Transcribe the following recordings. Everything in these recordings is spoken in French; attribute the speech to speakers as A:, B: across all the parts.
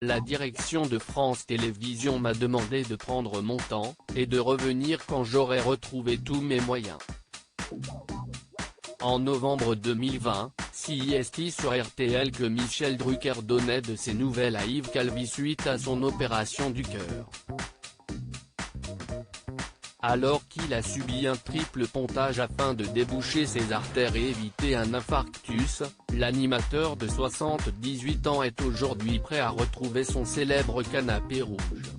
A: La direction de France Télévisions m'a demandé de prendre mon temps, et de revenir quand j'aurai retrouvé tous mes moyens. En novembre 2020, c'est sur RTL que Michel Drucker donnait de ses nouvelles à Yves Calvi suite à son opération du cœur. Alors qu'il a subi un triple pontage afin de déboucher ses artères et éviter un infarctus, l'animateur de 78 ans est aujourd'hui prêt à retrouver son célèbre canapé rouge.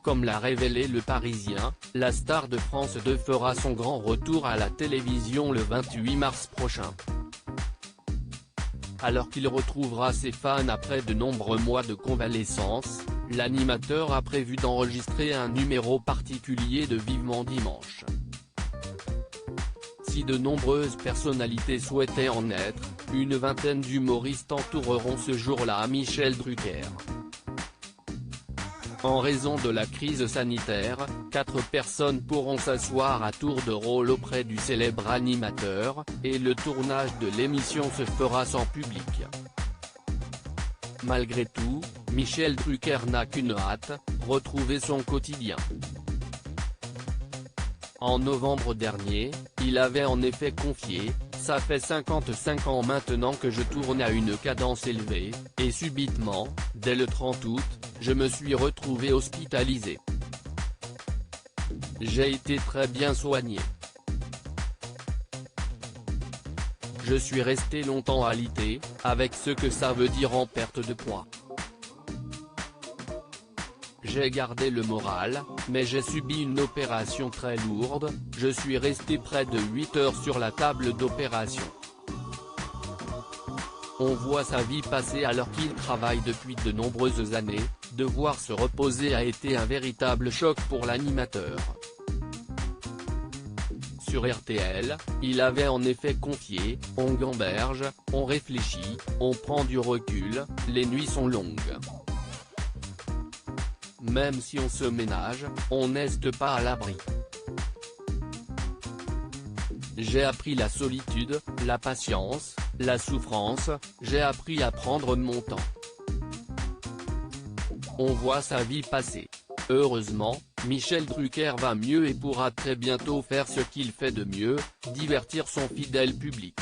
A: Comme l'a révélé Le Parisien, la star de France 2 fera son grand retour à la télévision le 28 mars prochain. Alors qu'il retrouvera ses fans après de nombreux mois de convalescence, l'animateur a prévu d'enregistrer un numéro particulier de Vivement Dimanche. Si de nombreuses personnalités souhaitaient en être, une vingtaine d'humoristes entoureront ce jour-là Michel Drucker. En raison de la crise sanitaire, 4 personnes pourront s'asseoir à tour de rôle auprès du célèbre animateur, et le tournage de l'émission se fera sans public. Malgré tout, Michel Drucker n'a qu'une hâte, retrouver son quotidien. En novembre dernier, il avait en effet confié « Ça fait 55 ans maintenant que je tourne à une cadence élevée, et subitement, dès le 30 août, je me suis retrouvé hospitalisé. J'ai été très bien soigné. Je suis resté longtemps alité, avec ce que ça veut dire en perte de poids. J'ai gardé le moral, mais j'ai subi une opération très lourde, je suis resté près de 8 heures sur la table d'opération. On voit sa vie passer alors qu'il travaille depuis de nombreuses années, devoir se reposer a été un véritable choc pour l'animateur. » Sur RTL, il avait en effet confié « On gamberge, on réfléchit, on prend du recul, les nuits sont longues. Même si on se ménage, on n'est pas à l'abri. J'ai appris la solitude, la patience, la souffrance, j'ai appris à prendre mon temps. On voit sa vie passer. Heureusement, Michel Drucker va mieux et pourra très bientôt faire ce qu'il fait de mieux, divertir son fidèle public.